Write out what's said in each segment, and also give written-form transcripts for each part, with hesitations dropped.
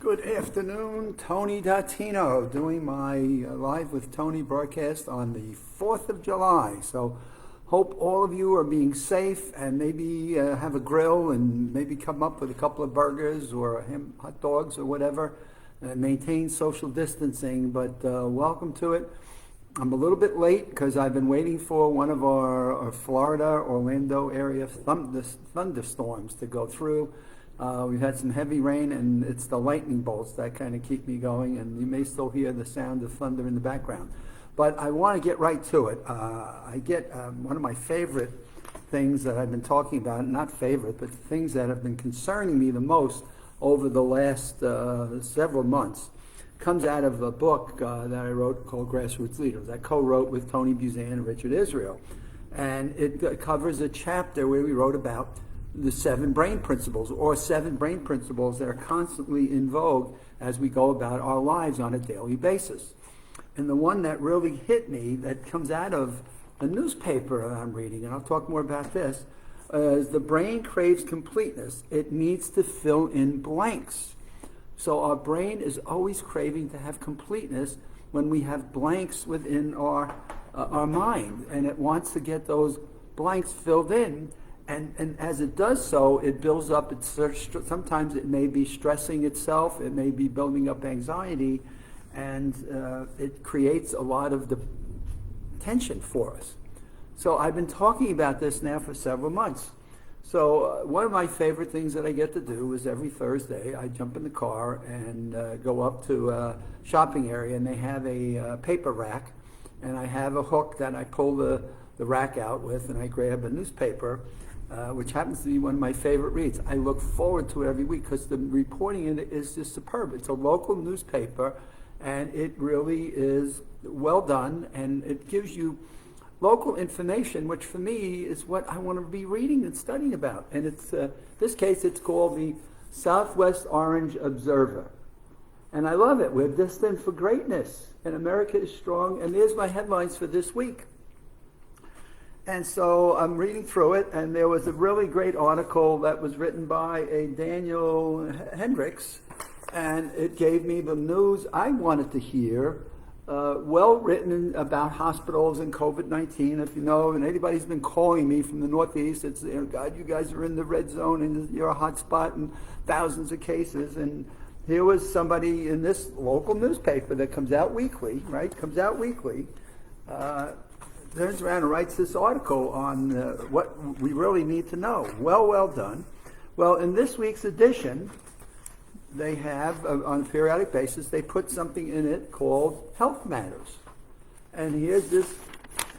Good afternoon, Tony Datino, doing my Live with Tony broadcast on the 4th of July. So hope all of you are being safe and maybe have a grill and maybe come up with a couple of burgers or hot dogs or whatever and maintain social distancing, but welcome to it. I'm a little bit late because I've been waiting for one of our Florida, Orlando area thunderstorms to go through. We've had some heavy rain, and it's the lightning bolts that kind of keep me going, and you may still hear the sound of thunder in the background. But I want to get right to it. I get one of my favorite things that I've been talking about, not favorite, but things that have been concerning me the most over the last several months, comes out of a book that I wrote called Grassroots Leaders. I co-wrote with Tony Buzan and Richard Israel. And it covers a chapter where we wrote about the 7 brain principles, or 7 brain principles that are constantly in vogue as we go about our lives on a daily basis. And the one that really hit me, that comes out of a newspaper that I'm reading, and I'll talk more about this, is the brain craves completeness. It needs to fill in blanks. So our brain is always craving to have completeness when we have blanks within our mind, and it wants to get those blanks filled in. And as it does so, it builds up, sometimes it may be stressing itself, it may be building up anxiety, and it creates a lot of the tension for us. So I've been talking about this now for several months. So one of my favorite things that I get to do is every Thursday, I jump in the car and go up to a shopping area, and they have a paper rack, and I have a hook that I pull the rack out with, and I grab a newspaper, which happens to be one of my favorite reads. I look forward to it every week because the reporting in it is just superb. It's a local newspaper, and it really is well done, and it gives you local information, which for me is what I want to be reading and studying about. And it's this case, it's called the Southwest Orange Observer. And I love it. We're destined for greatness, and America is strong. And there's my headlines for this week. And so I'm reading through it, and there was a really great article that was written by a Daniel Hendricks, and it gave me the news I wanted to hear, well written about hospitals and COVID-19. If you know, and anybody's been calling me from the Northeast, it's, God, you guys are in the red zone, and you're a hot spot, and thousands of cases. And here was somebody in this local newspaper that comes out weekly, turns around and writes this article on what we really need to know. Well done. Well, in this week's edition, they have, on a periodic basis, they put something in it called Health Matters. And here's this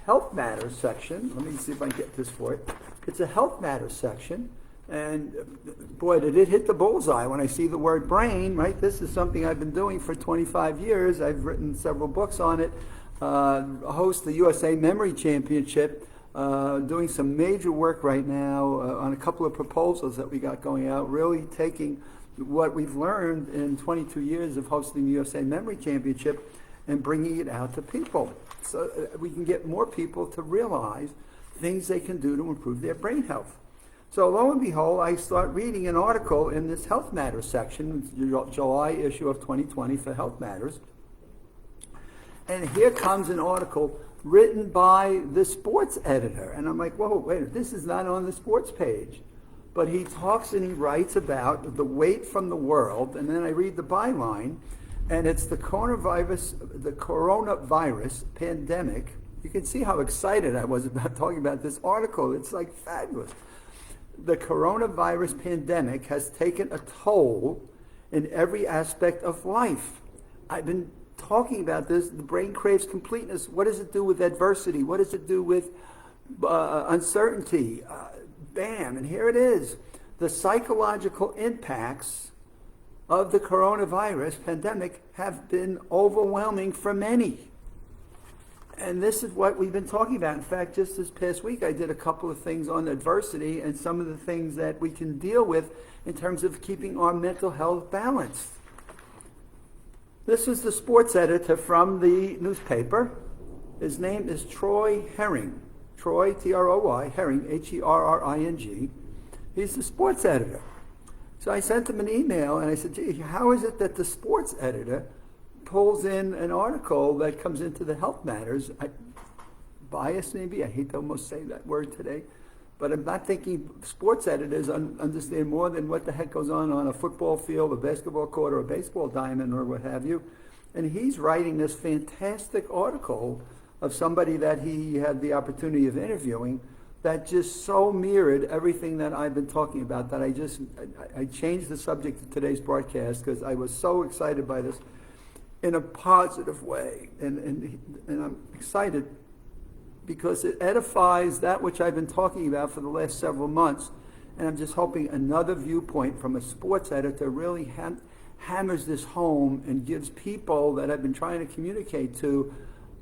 Health Matters section. Let me see if I can get this for it. It's a Health Matters section. And boy, did it hit the bullseye when I see the word brain, right? This is something I've been doing for 25 years. I've written several books on it. Host the USA Memory Championship, doing some major work right now on a couple of proposals that we got going out, really taking what we've learned in 22 years of hosting the USA Memory Championship and bringing it out to people so we can get more people to realize things they can do to improve their brain health. So lo and behold, I start reading an article in this Health Matters section, July issue of 2020 for Health Matters. And here comes an article written by the sports editor. And I'm like, whoa, wait, this is not on the sports page. But he talks and he writes about the weight from the world. And then I read the byline, and it's the coronavirus pandemic. You can see how excited I was about talking about this article. It's like fabulous. The coronavirus pandemic has taken a toll in every aspect of life. I've been talking about this. The brain craves completeness. What does it do with adversity? What does it do with uncertainty? Bam, and here it is. The psychological impacts of the coronavirus pandemic have been overwhelming for many. And this is what we've been talking about. In fact, just this past week, I did a couple of things on adversity and some of the things that we can deal with in terms of keeping our mental health balanced. This is the sports editor from the newspaper. His name is Troy Herring. Troy, T-R-O-Y, Herring, H-E-R-R-I-N-G. He's the sports editor. So I sent him an email and I said, gee, how is it that the sports editor pulls in an article that comes into the Health Matters? Bias maybe, I hate to almost say that word today, but I'm not thinking sports editors understand more than what the heck goes on a football field, a basketball court, or a baseball diamond, or what have you. And he's writing this fantastic article of somebody that he had the opportunity of interviewing that just so mirrored everything that I've been talking about that I changed the subject of today's broadcast because I was so excited by this in a positive way. And I'm excited because it edifies that which I've been talking about for the last several months. And I'm just hoping another viewpoint from a sports editor really hammers this home and gives people that I've been trying to communicate to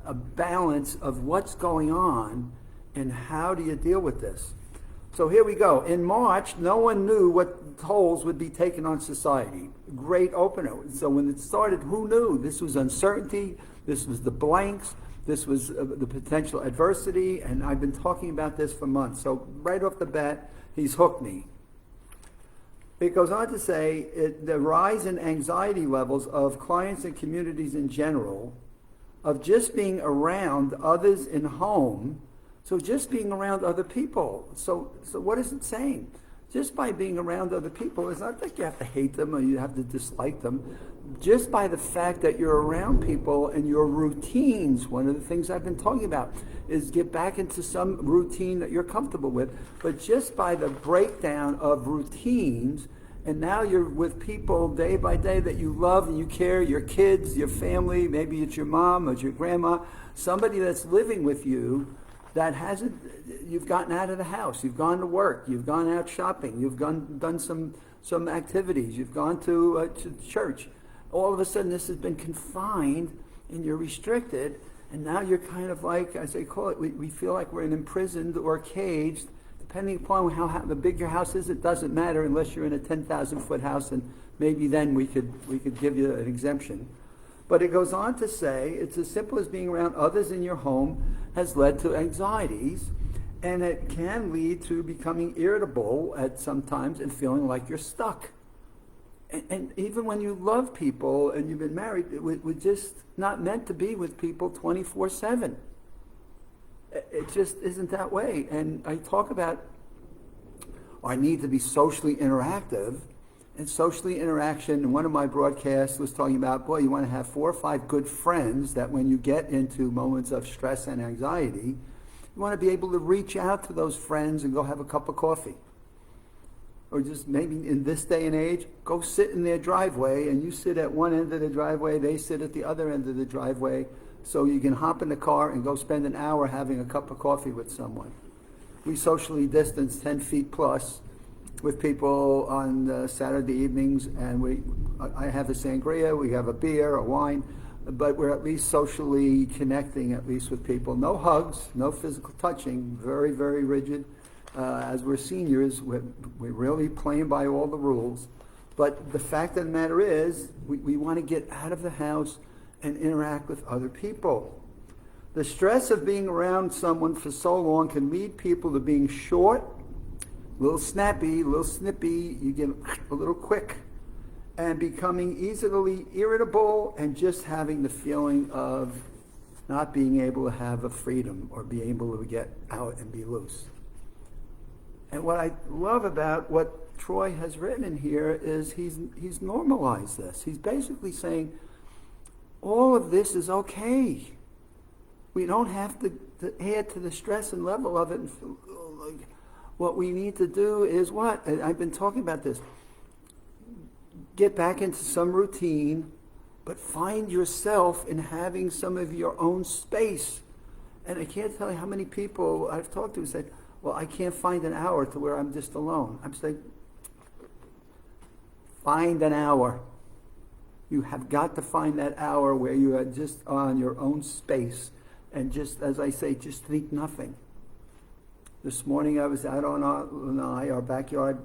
a balance of what's going on and how do you deal with this. So here we go. In March, no one knew what tolls would be taken on society. Great opener. So when it started, who knew? This was uncertainty. This was the blanks. This was the potential adversity. And I've been talking about this for months. So right off the bat, he's hooked me. It goes on to say the rise in anxiety levels of clients and communities in general, of just being around others in home. So just being around other people. So what is it saying? Just by being around other people, it's not that you have to hate them or you have to dislike them. Just by the fact that you're around people and your routines, one of the things I've been talking about is get back into some routine that you're comfortable with. But just by the breakdown of routines, and now you're with people day by day that you love and you care, your kids, your family, maybe it's your mom or it's your grandma, somebody that's living with you that you've gotten out of the house, you've gone to work, you've gone out shopping, you've done some activities, you've gone to church. All of a sudden this has been confined and you're restricted, and now you're kind of like, as they call it, we feel like we're imprisoned or caged. Depending upon how big your house is, it doesn't matter unless you're in a 10,000 foot house, and maybe then we could give you an exemption. But it goes on to say, it's as simple as being around others in your home has led to anxieties, and it can lead to becoming irritable at sometimes and feeling like you're stuck. And even when you love people and you've been married, we're just not meant to be with people 24/7. It just isn't that way. And I talk about our need to be socially interactive. And socially interaction, and one of my broadcasts was talking about, boy, you want to have 4 or 5 good friends that when you get into moments of stress and anxiety, you want to be able to reach out to those friends and go have a cup of coffee. Or just maybe in this day and age, go sit in their driveway, and you sit at one end of the driveway, they sit at the other end of the driveway, so you can hop in the car and go spend an hour having a cup of coffee with someone. We socially distance 10 feet plus with people on Saturday evenings, and I have a sangria, we have a beer, a wine, but we're at least socially connecting at least with people. No hugs, no physical touching, very, very rigid. As we're seniors, we're really playing by all the rules. But the fact of the matter is, we want to get out of the house and interact with other people. The stress of being around someone for so long can lead people to being short, a little snappy, a little snippy, you get a little quick, and becoming easily irritable and just having the feeling of not being able to have a freedom or be able to get out and be loose. And what I love about what Troy has written in here is he's normalized this. He's basically saying all of this is okay. We don't have to add to the stress and level of it. And feel like, what we need to do is what? I've been talking about this. Get back into some routine, but find yourself in having some of your own space. And I can't tell you how many people I've talked to who said, well, I can't find an hour to where I'm just alone. I'm saying, find an hour. You have got to find that hour where you are just on your own space. And just, as I say, just think nothing. This morning I was out on our backyard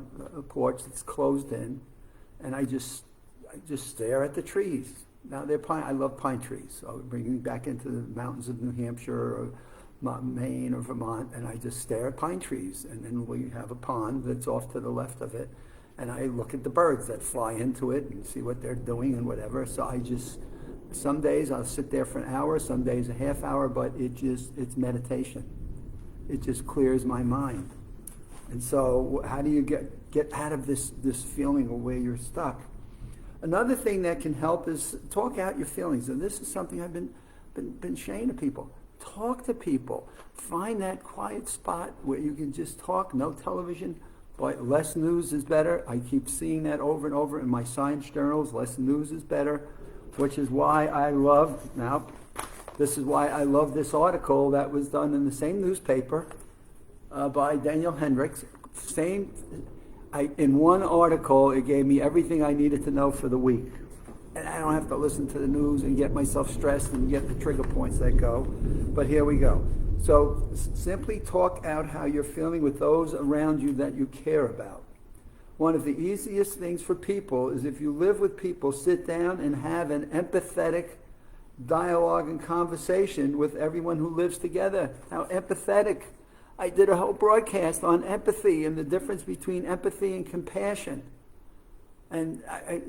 porch that's closed in, and I just stare at the trees. Now they're pine. I love pine trees. So bringing me back into the mountains of New Hampshire or Maine or Vermont, and I just stare at pine trees. And then we have a pond that's off to the left of it, and I look at the birds that fly into it and see what they're doing and whatever. So some days I'll sit there for an hour, some days a half hour, but it's meditation. It just clears my mind. And so how do you get out of this feeling of where you're stuck? Another thing that can help is talk out your feelings. And this is something I've been saying to people. Talk to people. Find that quiet spot where you can just talk, no television. But less news is better. I keep seeing that over and over in my science journals. Less news is better, which is why this is why I love this article that was done in the same newspaper by Daniel Hendricks. In one article, it gave me everything I needed to know for the week. And I don't have to listen to the news and get myself stressed and get the trigger points that go. But here we go. So simply talk out how you're feeling with those around you that you care about. One of the easiest things for people is if you live with people, sit down and have an empathetic dialogue and conversation with everyone who lives together. How empathetic. I did a whole broadcast on empathy and the difference between empathy and compassion. And I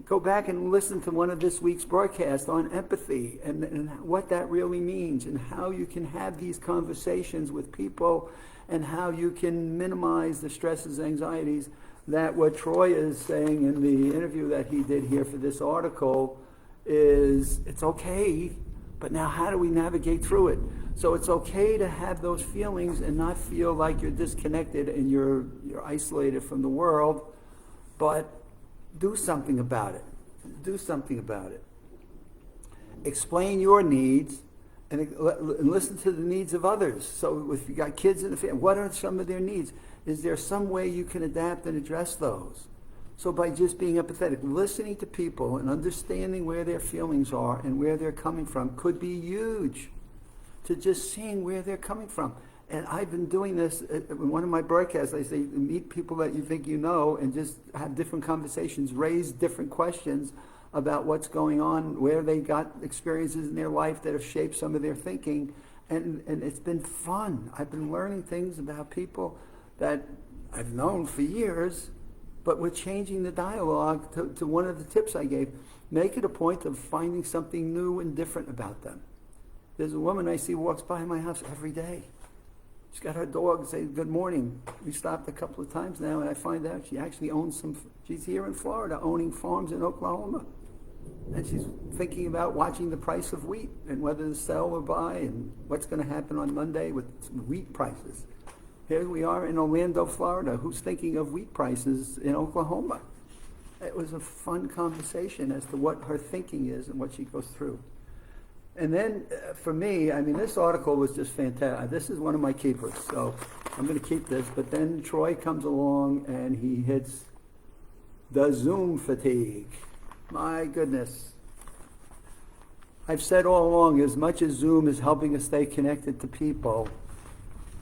go back and listen to one of this week's broadcasts on empathy and what that really means and how you can have these conversations with people and how you can minimize the stresses, anxieties that what Troy is saying in the interview that he did here for this article is it's okay, but now how do we navigate through it? So it's okay to have those feelings and not feel like you're disconnected and you're isolated from the world, but do something about it. Do something about it. Explain your needs and listen to the needs of others. So if you got kids in the family, what are some of their needs? Is there some way you can adapt and address those? So by just being empathetic, listening to people and understanding where their feelings are and where they're coming from could be huge to just seeing where they're coming from. And I've been doing this in one of my broadcasts. I say, meet people that you think you know and just have different conversations, raise different questions about what's going on, where they got experiences in their life that have shaped some of their thinking. And it's been fun. I've been learning things about people that I've known for years, but we're changing the dialogue to one of the tips I gave. Make it a point of finding something new and different about them. There's a woman I see walks by my house every day. She's got her dog say good morning. We stopped a couple of times now, and I find out she actually owns she's here in Florida owning farms in Oklahoma. And she's thinking about watching the price of wheat and whether to sell or buy and what's going to happen on Monday with wheat prices. Here we are in Orlando, Florida. Who's thinking of wheat prices in Oklahoma? It was a fun conversation as to what her thinking is and what she goes through. And then for me, I mean, this article was just fantastic. This is one of my keepers, so I'm going to keep this. But then Troy comes along and he hits the Zoom fatigue. My goodness. I've said all along, as much as Zoom is helping us stay connected to people,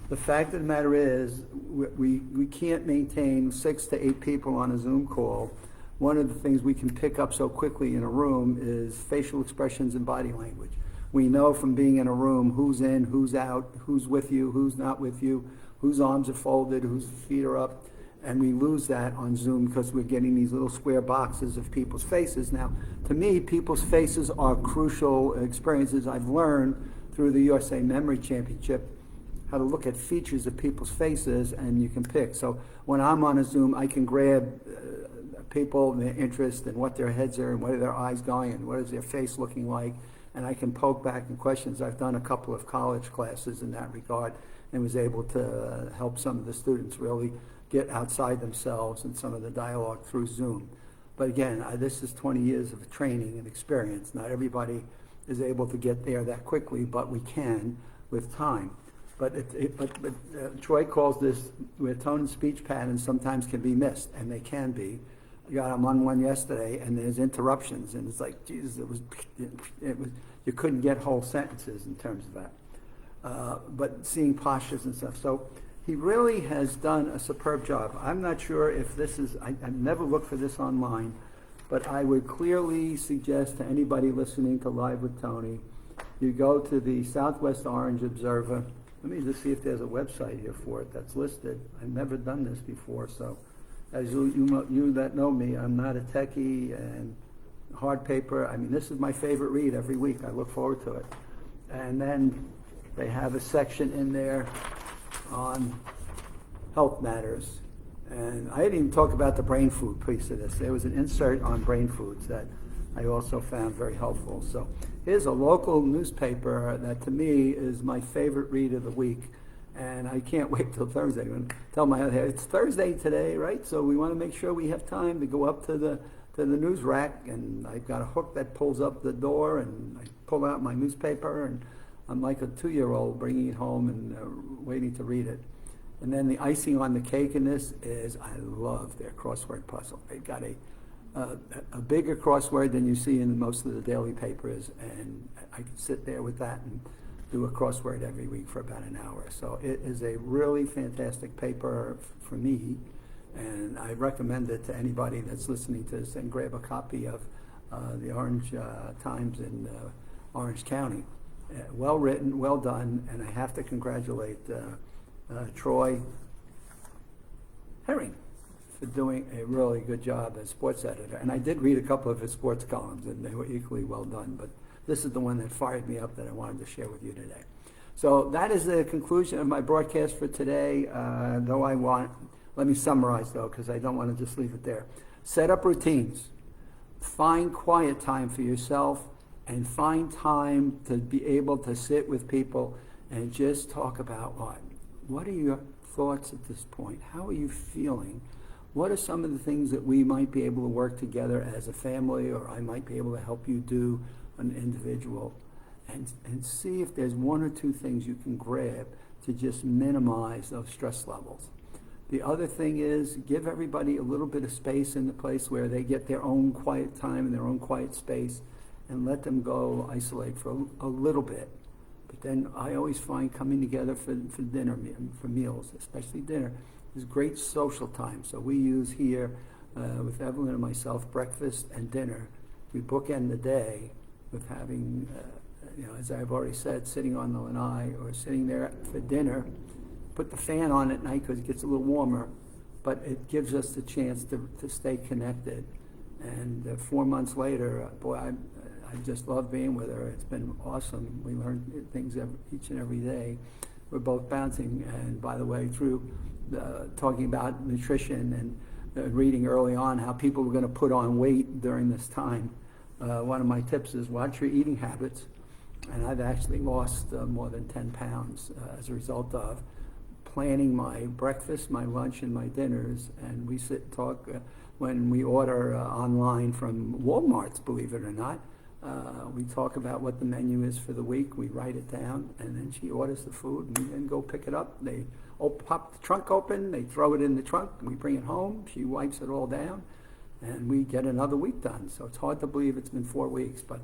the fact of the matter is we can't maintain 6 to 8 people on a Zoom call. One of the things we can pick up so quickly in a room is facial expressions and body language. We know from being in a room who's in, who's out, who's with you, who's not with you, whose arms are folded, whose feet are up, and we lose that on Zoom because we're getting these little square boxes of people's faces. Now, to me, people's faces are crucial experiences. I've learned through the USA Memory Championship how to look at features of people's faces, and you can pick. So when I'm on a Zoom, I can grab people and their interest and what their heads are and what are their eyes going and what is their face looking like, and I can poke back in questions. I've done a couple of college classes in that regard and was able to help some of the students really get outside themselves and some of the dialogue through Zoom. But again, this is 20 years of training and experience. Not everybody is able to get there that quickly, but we can with time. But Troy calls this where tone and speech patterns sometimes can be missed, and they can be. I'm on one yesterday, and there's interruptions, and it's like, Jesus, it was you couldn't get whole sentences in terms of that. But seeing postures and stuff. So he really has done a superb job. I'm not sure if this is, I've never looked for this online, but I would clearly suggest to anybody listening to Live with Tony, you go to the Southwest Orange Observer. Let me just see if there's a website here for it that's listed. I've never done this before, so as you that know me, I'm not a techie, and hard paper, I mean, this is my favorite read every week. I look forward to it. And then they have a section in there on health matters. And I didn't even talk about the brain food piece of this. There was an insert on brain foods that I also found very helpful. So here's a local newspaper that to me is my favorite read of the week. And I can't wait till Thursday. I'm going to tell my other, it's Thursday today, right? So we want to make sure we have time to go up to the news rack, and I've got a hook that pulls up the door, and I pull out my newspaper, and I'm like a 2-year-old bringing it home and waiting to read it. And then the icing on the cake in this is I love their crossword puzzle. They've got a bigger crossword than you see in most of the daily papers, and I can sit there with that and do a crossword every week for about an hour. So it is a really fantastic paper for me, and I recommend it to anybody that's listening to this, and grab a copy of the Orange Times in Orange County. Well written, well done, and I have to congratulate Troy Herring for doing a really good job as sports editor. And I did read a couple of his sports columns, and they were equally well done, but this is the one that fired me up that I wanted to share with you today. So that is the conclusion of my broadcast for today, let me summarize though, because I don't want to just leave it there. Set up routines. Find quiet time for yourself, and find time to be able to sit with people and just talk about what are your thoughts at this point? How are you feeling? What are some of the things that we might be able to work together as a family, or I might be able to help you do an individual, and see if there's one or two things you can grab to just minimize those stress levels. The other thing is give everybody a little bit of space in the place where they get their own quiet time and their own quiet space, and let them go isolate for a little bit. But then I always find coming together for dinner, for meals, especially dinner, is great social time. So we use here with Evelyn and myself breakfast and dinner. We bookend the day with having, as I've already said, sitting on the lanai or sitting there for dinner. Put the fan on at night because it gets a little warmer, but it gives us the chance to stay connected. And 4 months later, boy, I just love being with her. It's been awesome. We learn things each and every day. We're both bouncing. And by the way, through talking about nutrition and reading early on how people were going to put on weight during this time, one of my tips is watch your eating habits. And I've actually lost more than 10 pounds as a result of planning my breakfast, my lunch, and my dinners. And we sit and talk when we order online from Walmart's, believe it or not. We talk about what the menu is for the week. We write it down, and then she orders the food, and we then go pick it up. They pop the trunk open, they throw it in the trunk, and we bring it home. She wipes it all down, and we get another week done. So it's hard to believe it's been 4 weeks, but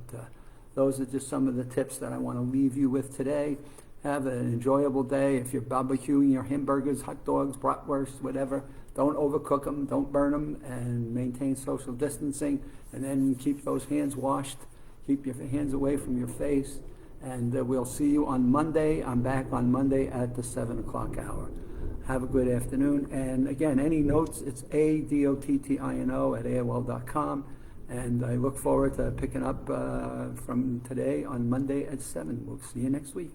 those are just some of the tips that I want to leave you with today. Have an enjoyable day. If you're barbecuing your hamburgers, hot dogs, bratwurst, whatever, don't overcook them, don't burn them, and maintain social distancing. And then keep those hands washed. Keep your hands away from your face. And we'll see you on Monday. I'm back on Monday at the 7 o'clock hour. Have a good afternoon. And again, any notes, it's adottino@aol.com. And I look forward to picking up from today on Monday at 7. We'll see you next week.